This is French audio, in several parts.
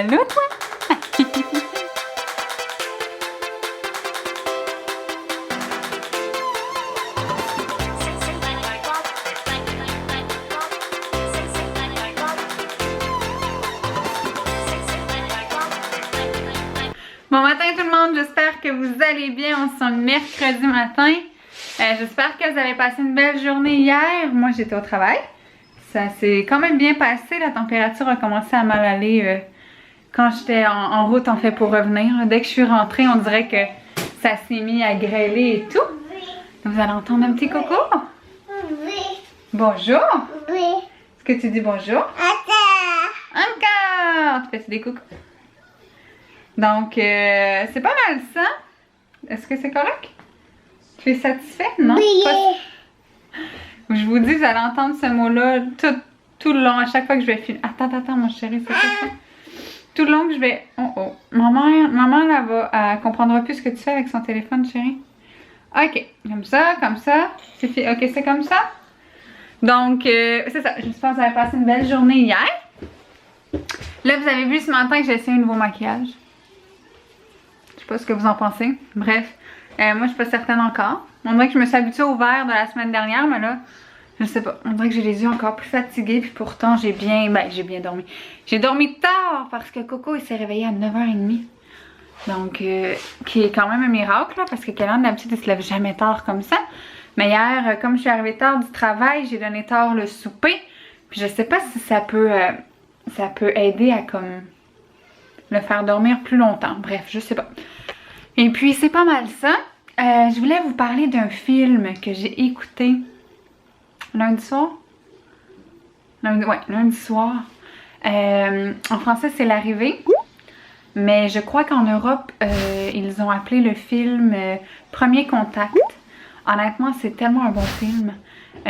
Allô, toi? Bon matin tout le monde, j'espère que vous allez bien. On se sent mercredi matin. J'espère que vous avez passé une belle journée hier. Moi j'étais au travail. Ça s'est quand même bien passé. La température a commencé à mal aller quand j'étais en route en fait pour revenir. Dès que je suis rentrée, on dirait que ça s'est mis à grêler et tout. Vous allez entendre un petit coco? Oui. Bonjour. Oui. Est-ce que tu dis bonjour? Encore! Tu fais des coucou? Donc, c'est pas mal ça. Est-ce que c'est correct? Tu es satisfait? Non? Oui. Pas... Je vous dis, vous allez entendre ce mot-là tout le long, à chaque fois que je vais filmer. Attends, mon chéri, c'est ça? Tout le long que je vais... Oh. Maman là, elle comprendra plus ce que tu fais avec son téléphone, chéri. Ok, comme ça. Ok, c'est comme ça. Donc, c'est ça. J'espère que vous avez passé une belle journée hier. Là, vous avez vu ce matin que j'ai essayé un nouveau maquillage. Je sais pas ce que vous en pensez. Bref, moi, je suis pas certaine encore. On dirait que je me suis habituée au vert de la semaine dernière, mais là, je sais pas. On dirait que j'ai les yeux encore plus fatigués, puis pourtant, j'ai bien dormi. J'ai dormi tard parce que Coco, il s'est réveillé à 9h30. Donc, qui est quand même un miracle, là, parce que Kélan, d'habitude, il se lève jamais tard comme ça. Mais hier, comme je suis arrivée tard du travail, j'ai donné tard le souper. Puis je sais pas si ça peut aider à comme le faire dormir plus longtemps. Bref, je sais pas. Et puis, c'est pas mal ça. Je voulais vous parler d'un film que j'ai écouté lundi soir. Lundi soir. En français, c'est L'Arrivée. Mais je crois qu'en Europe, ils ont appelé le film Premier Contact. Honnêtement, c'est tellement un bon film.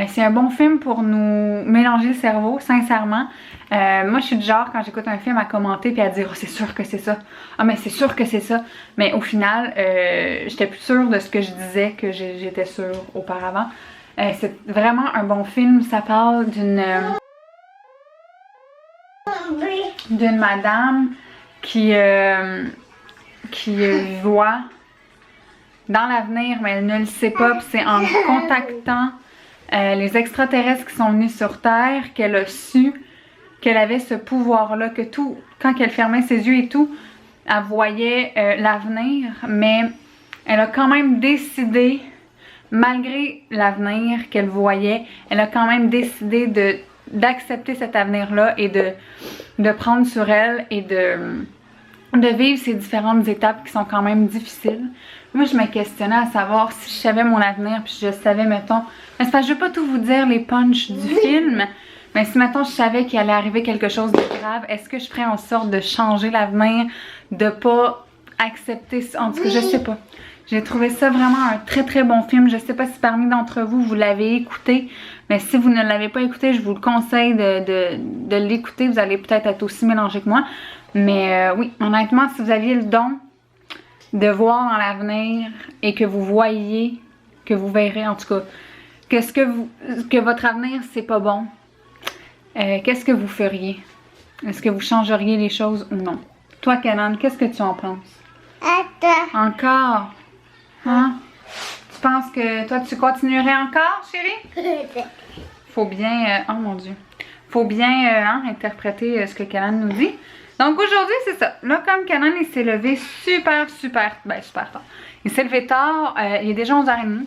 C'est un bon film pour nous mélanger le cerveau, sincèrement. Moi, je suis du genre, quand j'écoute un film, à commenter puis à dire « Oh, c'est sûr que c'est ça. Ah, mais c'est sûr que c'est ça. » Mais au final, j'étais plus sûre de ce que je disais que j'étais sûre auparavant. C'est vraiment un bon film. Ça parle d'une madame qui voit dans l'avenir, mais elle ne le sait pas. Puis c'est en contactant les extraterrestres qui sont venus sur Terre qu'elle a su qu'elle avait ce pouvoir-là, que tout, quand elle fermait ses yeux et tout, elle voyait l'avenir, mais elle a quand même décidé, malgré l'avenir qu'elle voyait, elle a quand même décidé d'accepter cet avenir-là et de prendre sur elle et de vivre ces différentes étapes qui sont quand même difficiles. Moi, je me questionnais à savoir si je savais mon avenir, puis je savais, mettons... Mais c'est parce que je vais pas tout vous dire les punchs du film, mais si, mettons, je savais qu'il allait arriver quelque chose de grave, est-ce que je ferais en sorte de changer l'avenir, de pas accepter... En tout cas, je sais pas. J'ai trouvé ça vraiment un très très bon film. Je sais pas si parmi d'entre vous, vous l'avez écouté, mais si vous ne l'avez pas écouté, je vous le conseille de l'écouter. Vous allez peut-être être aussi mélangé que moi. Mais oui, honnêtement, si vous aviez le don de voir dans l'avenir et que vous voyez, que vous verrez en tout cas, que votre avenir c'est pas bon, qu'est-ce que vous feriez? Est-ce que vous changeriez les choses ou non? Toi, Canan, qu'est-ce que tu en penses? Attends. Encore? Hein? Tu penses que toi tu continuerais encore, chérie? Faut bien, oh mon Dieu, faut bien interpréter ce que Canan nous dit. Donc aujourd'hui, c'est ça. Là, comme Canan, il s'est levé super tard. Il s'est levé tard, il est déjà 11h30.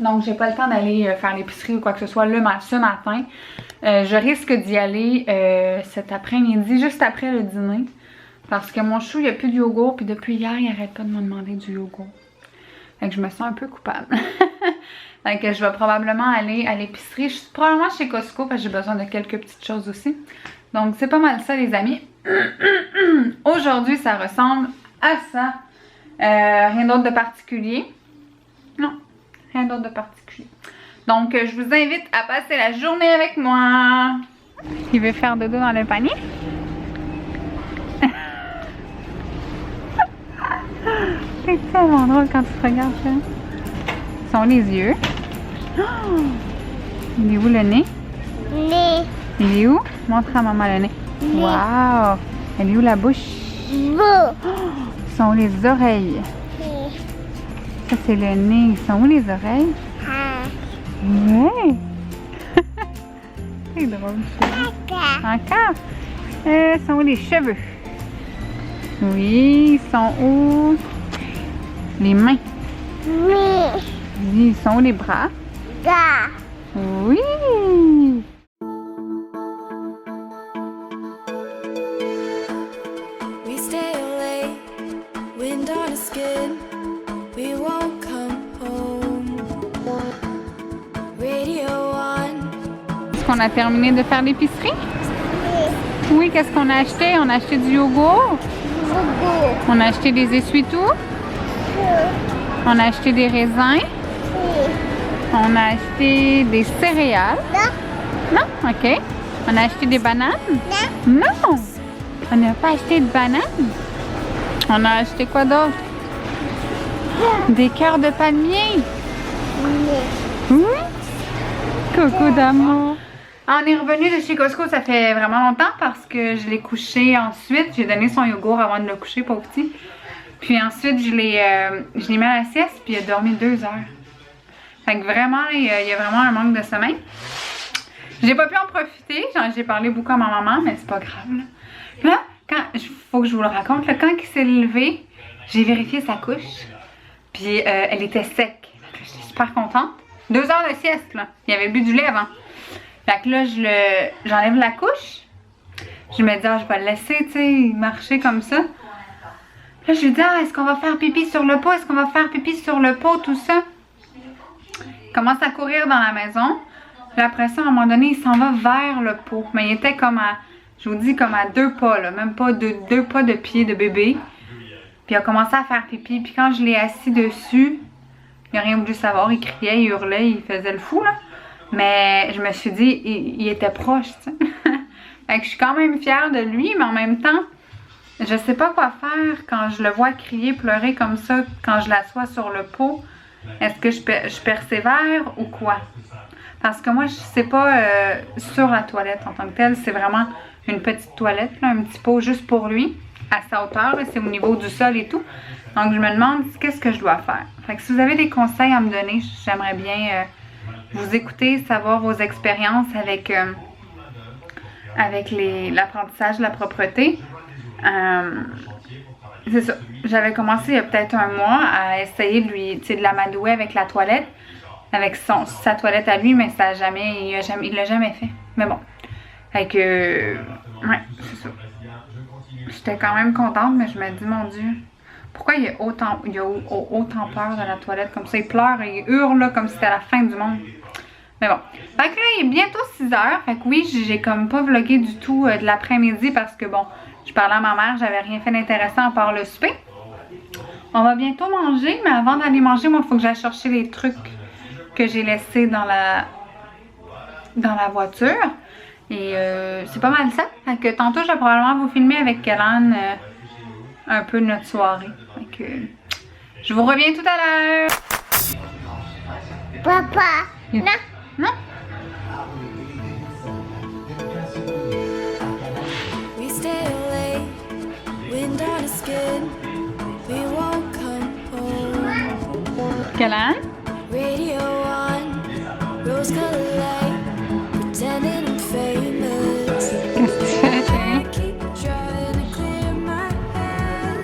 Donc, j'ai pas le temps d'aller faire l'épicerie ou quoi que ce soit ce matin. Je risque d'y aller cet après-midi, juste après le dîner. Parce que mon chou, il n'y a plus de yogourt. Puis depuis hier, il arrête pas de me demander du yogourt. Fait que je me sens un peu coupable. Fait que je vais probablement aller à l'épicerie. Je suis probablement chez Costco parce que j'ai besoin de quelques petites choses aussi. Donc, c'est pas mal ça, les amis. Aujourd'hui, ça ressemble à ça. Rien d'autre de particulier. Non, rien d'autre de particulier. Donc, je vous invite à passer la journée avec moi. Il veut faire dodo dans le panier? C'est tellement drôle quand tu te regardes ça. Ce sont les yeux. Oh! Il est où le nez? Nez. Il est où? Montre à maman le nez. Wow! Elle est où la bouche? Sont où les oreilles? Ça, c'est le nez. Sont où les oreilles? Ouais! C'est drôle, ça. Encore? Sont où les cheveux? Oui, sont où les mains? Oui, ils sont où les bras? Oui! We stay late, wind on our skin. We won't come home. Radio on. Est-ce qu'on a terminé de faire l'épicerie? Oui, qu'est-ce qu'on a acheté? On a acheté du yogourt. On a acheté des essuie-tout. On a acheté des raisins. On a acheté des céréales. Non? OK. On a acheté des bananes? Non! On n'a pas acheté de bananes. On a acheté quoi d'autre? Des cœurs de palmier. Oui? Coucou d'amour. On est revenu de chez Costco, ça fait vraiment longtemps parce que je l'ai couché ensuite. J'ai donné son yogourt avant de le coucher, pauvre petit. Puis ensuite, je l'ai mis à la sieste, puis il a dormi 2 heures. Fait que vraiment, il y a vraiment un manque de sommeil. J'ai pas pu en profiter, j'ai parlé beaucoup à ma maman, mais c'est pas grave. Là, faut que je vous le raconte, là, quand il s'est levé, j'ai vérifié sa couche, puis elle était sec. J'étais super contente. 2 heures de sieste, là. Il avait bu du lait avant. Fait que là, j'enlève la couche. Je me dis, je vais le laisser, tu sais, marcher comme ça. Là, je lui dis, est-ce qu'on va faire pipi sur le pot? Est-ce qu'on va faire pipi sur le pot, tout ça? Il commence à courir dans la maison. Puis après ça, à un moment donné, il s'en va vers le pot. Mais il était comme à, je vous dis, comme à 2 pas, là. Même pas 2 pas de pied de bébé. Puis il a commencé à faire pipi. Puis quand je l'ai assis dessus, il n'a rien voulu savoir. Il criait, il hurlait, il faisait le fou, là. Mais je me suis dit, il était proche, tu sais. Fait que je suis quand même fière de lui, mais en même temps, je sais pas quoi faire quand je le vois crier, pleurer comme ça, quand je l'assois sur le pot. Est-ce que je persévère ou quoi? Parce que moi, je sais pas sur la toilette en tant que telle. C'est vraiment une petite toilette, là, un petit pot juste pour lui, à sa hauteur. C'est au niveau du sol et tout. Donc, je me demande qu'est-ce que je dois faire. Fait que si vous avez des conseils à me donner, j'aimerais bien vous écouter, savoir vos expériences avec l'apprentissage de la propreté. C'est ça. J'avais commencé il y a peut-être 1 mois à essayer de l'amadouer avec la toilette, avec sa toilette à lui, mais ça il l'a jamais fait. Mais bon. Fait que, ouais, c'est ça. J'étais quand même contente, mais je me dis, mon Dieu, pourquoi il a autant peur de la toilette comme ça? Il pleure et il hurle là, comme si c'était la fin du monde. Mais bon. Fait que là, il est bientôt 6 heures. Fait que oui, j'ai comme pas vlogué du tout de l'après-midi parce que bon, je parlais à ma mère, j'avais rien fait d'intéressant à part le souper. On va bientôt manger, mais avant d'aller manger, moi, il faut que j'aille chercher les trucs que j'ai laissés dans la voiture. Et c'est pas mal ça. Fait que tantôt, je vais probablement vous filmer avec Kellan un peu de notre soirée. Fait que je vous reviens tout à l'heure. Papa. Non. Non? We stay late, wind on our skin. We won't come home. Kellan? Radio on, rose colored light, pretending I'm famous. Qu'est-ce que tu fais, I chérie? keep driving to clear my head.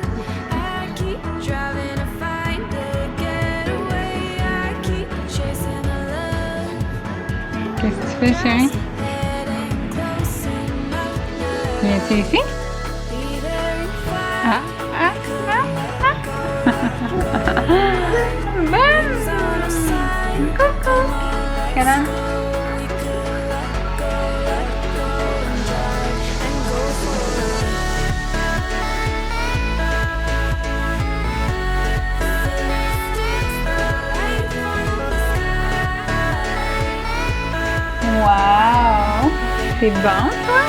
I keep driving to find a getaway. I keep chasing the love. Qu'est-ce que tu fais, chérie? Heading close enough now. Viens-tu ici? Be there in 5 Ah, ah, ah, ah. Bon. on our side. Coucou. Kellan? We could let go and drive and go for it. Wow! C'est bon, toi?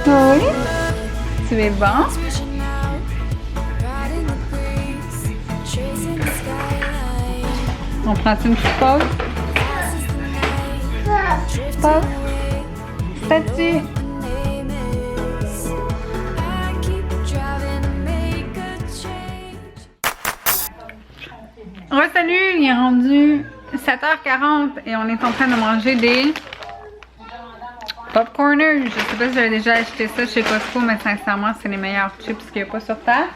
Oui? Tu es bon? Reaching out, riding the breeze, chasing the skyline. On prend une petite pause? Fast as the night, drifting Pause? away. Statue? The name is Salut, il est rendu 7h40 et on est en train de manger des popcorners. Je sais pas si j'avais déjà acheté ça chez Costco, mais sincèrement, c'est les meilleurs chips qu'il n'y a pas sur terre.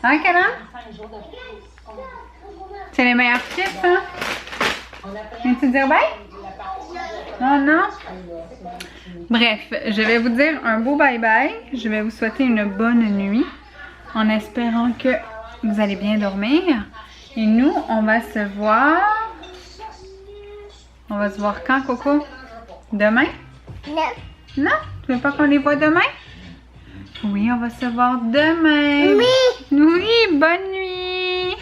Hein, Karan? C'est les meilleurs chips, hein? Viens-tu dire bye? Non, non? Bref, je vais vous dire un beau bye-bye. Je vais vous souhaiter une bonne nuit en espérant que vous allez bien dormir. Et nous, on va se voir... On va se voir quand, Coco? Demain? Non. Non? Tu veux pas qu'on les voit demain? Oui, on va se voir demain. Oui. Oui, bonne nuit.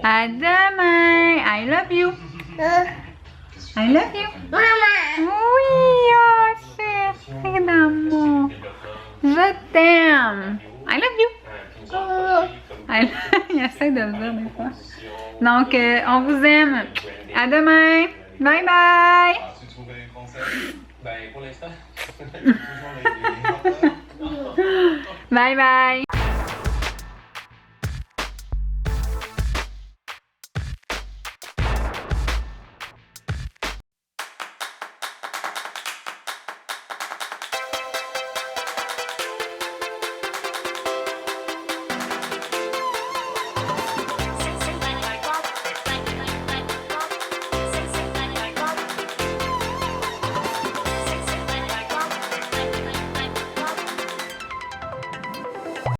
À demain. I love you. I love you. Maman. Oui, oh, chérie d'amour. Je t'aime. I love you. Il essaie de le dire des fois. Donc, on vous aime. À demain. Bye bye. Tu trouves un conseil? Ben, pour l'instant, toujours les Bye bye.